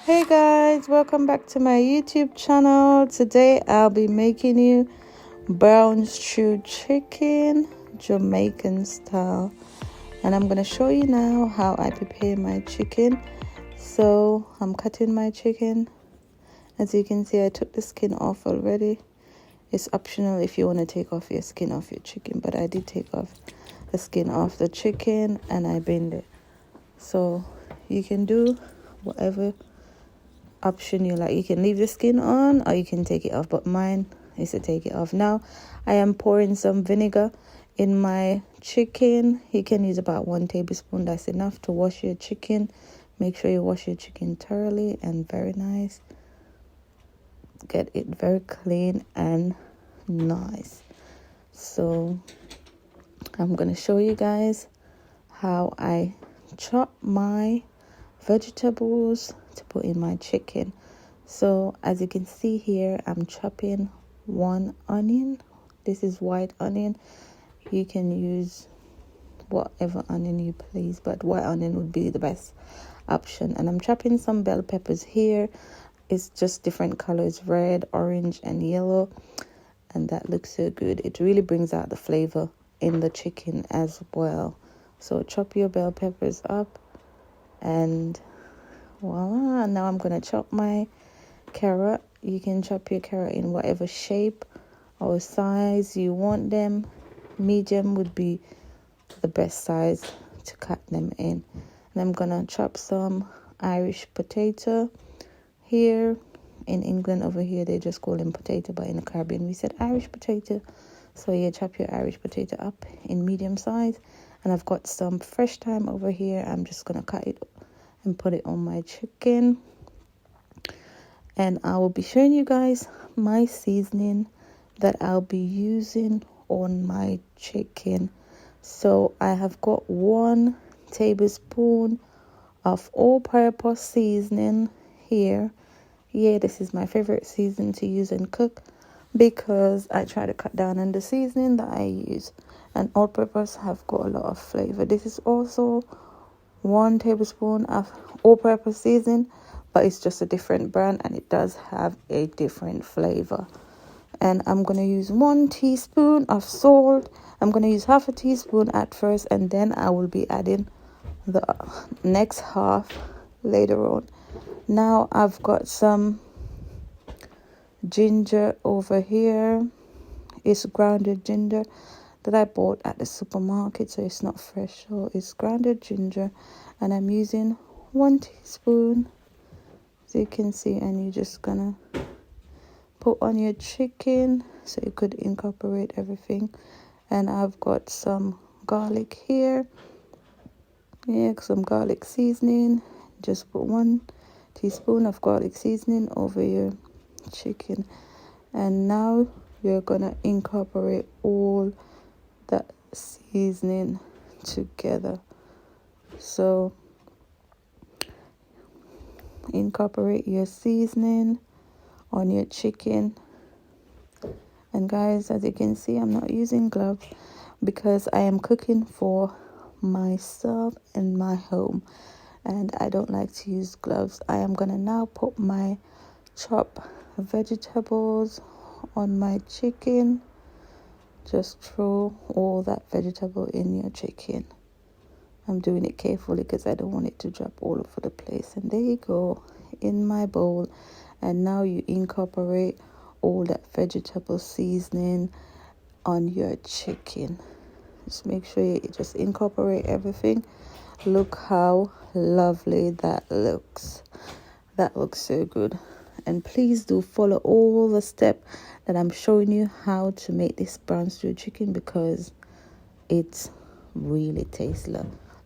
Hey guys, welcome back to my YouTube channel. Today I'll be making you brown stew chicken, Jamaican style. And I'm going to show you now how I prepare my chicken. So I'm cutting my chicken. As you can see, I took the skin off already. It's optional if you want to take off your skin off your chicken, but I did take off the skin off the chicken and I binned it. So you can do whatever option you like. You can leave the skin on or you can take it off, but mine is to take it off. Now I am pouring some vinegar in my chicken. You can use about 1 tablespoon. That's enough to wash your chicken. Make sure you wash your chicken thoroughly and very nice. Get it very clean and nice. So I'm going to show you guys how I chop my vegetables to put in my chicken. So as you can see here, I'm chopping 1 onion. This is white onion. You can use whatever onion you please, but white onion would be the best option. And I'm chopping some bell peppers here. It's just different colors, red, orange and yellow, and that looks so good. It really brings out the flavor in the chicken as well. So chop your bell peppers up and voila. Now I'm going to chop my carrot. You can chop your carrot in whatever shape or size you want them. Medium would be the best size to cut them in. And I'm going to chop some Irish potato. Here in England, over here, they just call them potato, but in the Caribbean, we said Irish potato. So you chop your Irish potato up in medium size. And I've got some fresh thyme over here. I'm just going to cut it and put it on my chicken. And I will be showing you guys my seasoning that I'll be using on my chicken. So I have got 1 tablespoon of all-purpose seasoning here. Yeah, this is my favorite seasoning to use and cook because I try to cut down on the seasoning that I use. And all-purpose have got a lot of flavor. This is also 1 tablespoon of all-purpose seasoning, but it's just a different brand and it does have a different flavor. And I'm going to use 1 teaspoon of salt. I'm going to use half a teaspoon at first, and then I will be adding the next half later on. Now I've got some ginger over here. It's grounded ginger that I bought at the supermarket, so it's not fresh. So it's grounded ginger, and I'm using 1 teaspoon, as you can see. And you're just gonna put on your chicken so you could incorporate everything. And I've got some garlic here. Yeah, some garlic seasoning. Just put 1 teaspoon of garlic seasoning over your chicken. And now you're gonna incorporate all that seasoning together. So incorporate your seasoning on your chicken. And guys, as you can see, I'm not using gloves because I am cooking for myself in my home and I don't like to use gloves. I am gonna now put my chopped vegetables on my chicken. Just throw all that vegetable in your chicken. I'm doing it carefully because I don't want it to drop all over the place. And there you go, in my bowl. And now you incorporate all that vegetable seasoning on your chicken. Just make sure you just incorporate everything. Look how lovely that looks. That looks so good. And please do follow all the steps that I'm showing you how to make this brown stew chicken because it really tastes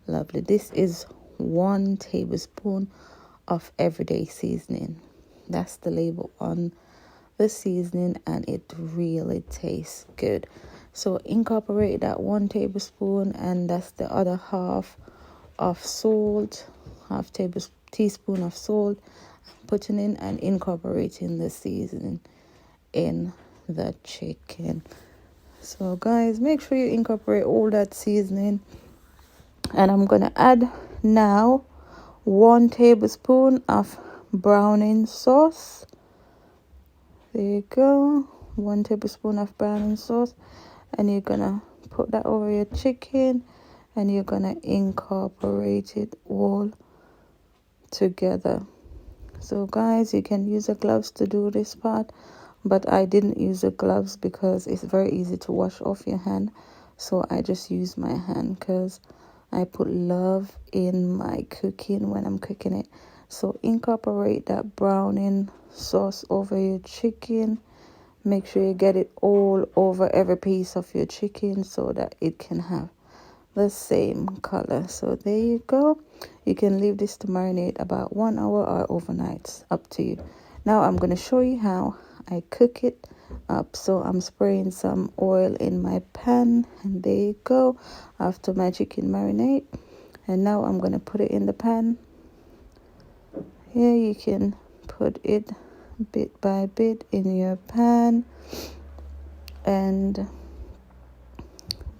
lovely. This is 1 tablespoon of everyday seasoning. That's the label on the seasoning, and it really tastes good. So incorporate that 1 tablespoon, and that's the other half of salt, half teaspoon of salt. Putting in and incorporating the seasoning in the chicken. So guys, make sure you incorporate all that seasoning. And I'm gonna add now 1 tablespoon of browning sauce. There you go. 1 tablespoon of browning sauce. And you're gonna put that over your chicken, and you're gonna incorporate it all together. So guys, you can use the gloves to do this part, but I didn't use the gloves because it's very easy to wash off your hand. So I just use my hand because I put love in my cooking when I'm cooking it. So incorporate that browning sauce over your chicken. Make sure you get it all over every piece of your chicken so that it can have the same color. So there you go. You can leave this to marinate about 1 hour or overnight, up to you. Now I'm going to show you how I cook it up. So I'm spraying some oil in my pan, and there you go, after my chicken marinate. And now I'm going to put it in the pan. Here you can put it bit by bit in your pan, and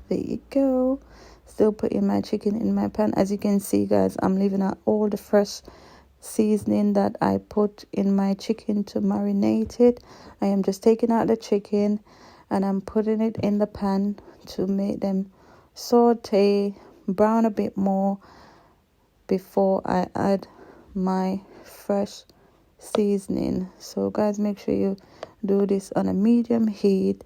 there you go. Still putting my chicken in my pan. As you can see, guys, I'm leaving out all the fresh seasoning that I put in my chicken to marinate it. I am just taking out the chicken and I'm putting it in the pan to make them saute, brown a bit more before I add my fresh seasoning. So guys, make sure you do this on a medium heat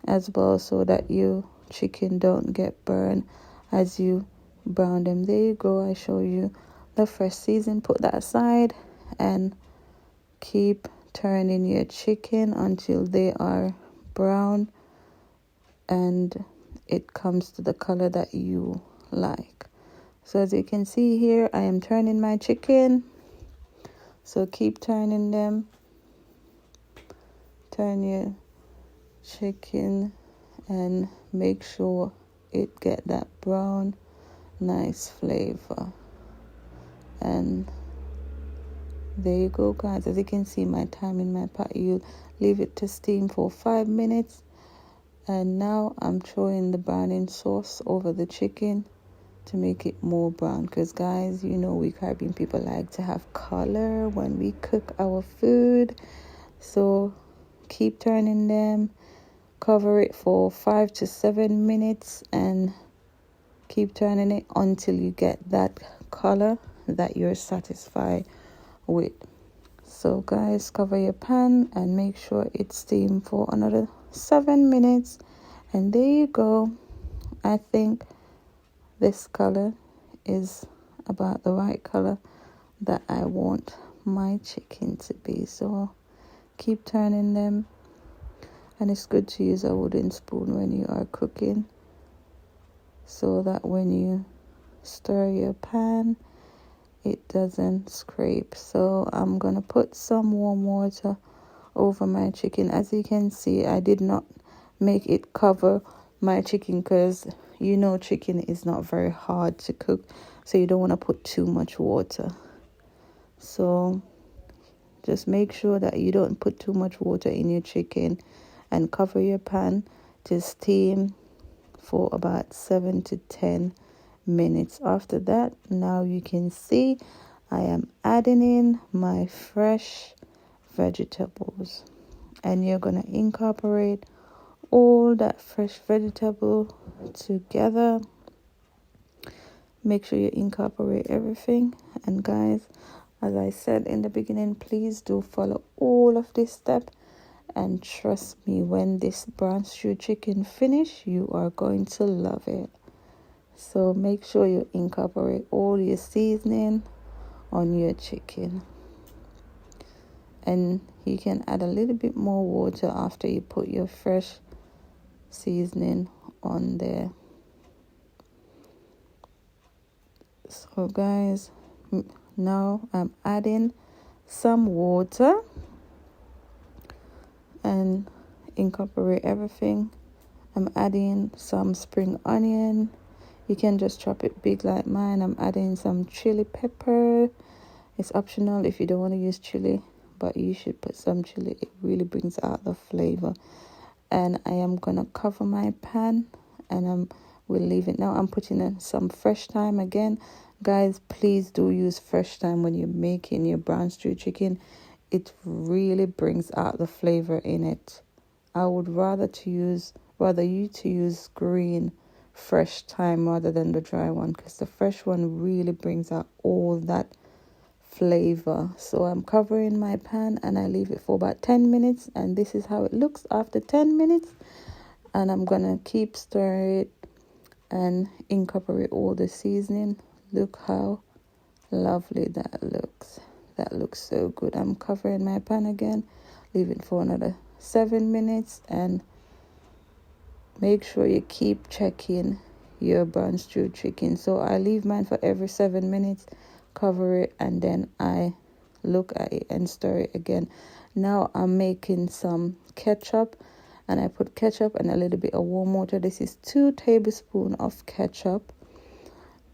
as well, so that your chicken don't get burned as you brown them. There you go. I show you the fresh season. Put that aside and keep turning your chicken until they are brown and it comes to the color that you like. So as you can see here, I am turning my chicken. So keep turning them. Turn your chicken and make sure it get that brown nice flavor. And there you go, guys. As you can see, my time in my pot, you leave it to steam for 5 minutes. And now I'm throwing the browning sauce over the chicken to make it more brown, because guys, you know, we Caribbean people like to have color when we cook our food. So keep turning them. Cover it for 5 to 7 minutes and keep turning it until you get that color that you're satisfied with. So guys, cover your pan and make sure it steams for another 7 minutes. And there you go. I think this color is about the right color that I want my chicken to be. So keep turning them. And it's good to use a wooden spoon when you are cooking, so that when you stir your pan, it doesn't scrape. So I'm going to put some warm water over my chicken. As you can see, I did not make it cover my chicken because, you know, chicken is not very hard to cook. So you don't want to put too much water. So just make sure that you don't put too much water in your chicken, and cover your pan to steam for about 7 to 10 minutes. After that, now you can see I am adding in my fresh vegetables, and you're going to incorporate all that fresh vegetable together. Make sure you incorporate everything. And guys, as I said in the beginning, please do follow all of this step. And trust me, when this brown stew chicken finish, you are going to love it. So make sure you incorporate all your seasoning on your chicken. And you can add a little bit more water after you put your fresh seasoning on there. So guys, now I'm adding some water and incorporate everything. I'm adding some spring onion. You can just chop it big like mine. I'm adding some chili pepper. It's optional if you don't want to use chili, but you should put some chili. It really brings out the flavor. And I am gonna cover my pan and will leave it. Now I'm putting in some fresh thyme again. Guys, please do use fresh thyme when you're making your brown stew chicken. It really brings out the flavor in it. I would rather you to use green fresh thyme rather than the dry one, because the fresh one really brings out all that flavor. So I'm covering my pan and I leave it for about 10 minutes, and this is how it looks after 10 minutes. And I'm gonna keep stirring it and incorporate all the seasoning. Look how lovely that looks. That looks so good. I'm covering my pan again, leave it for another 7 minutes, and make sure you keep checking your brown stew chicken. So I leave mine for every 7 minutes, cover it, and then I look at it and stir it again. Now I'm making some ketchup, and I put ketchup and a little bit of warm water. This is 2 tablespoons of ketchup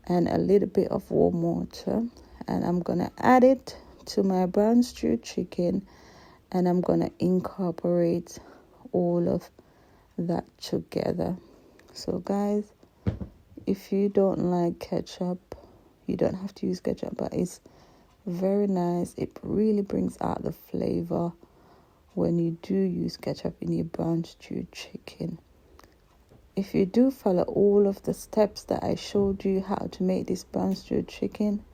and a little bit of warm water, and I'm gonna add it to my brown stew chicken, and I'm gonna incorporate all of that together. So guys, if you don't like ketchup, you don't have to use ketchup, but it's very nice. It really brings out the flavor when you do use ketchup in your brown stew chicken. If you do follow all of the steps that I showed you how to make this brown stew chicken,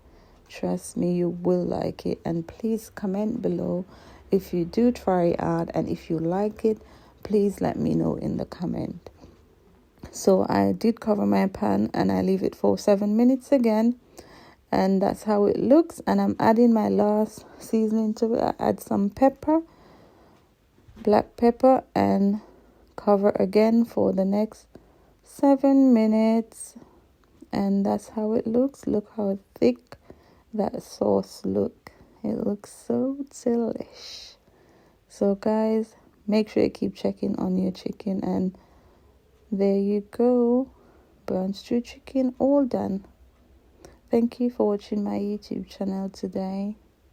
trust me, you will like it. And please comment below if you do try it out, and if you like it, please let me know in the comment. So I did cover my pan and I leave it for 7 minutes again, and that's how it looks. And I'm adding my last seasoning to it. I add some pepper, black pepper, and cover again for the next 7 minutes, and that's how it looks. Look how thick that sauce look. It looks so delish. So guys, make sure you keep checking on your chicken, and there you go, brown stew chicken all done. Thank you for watching my YouTube channel today.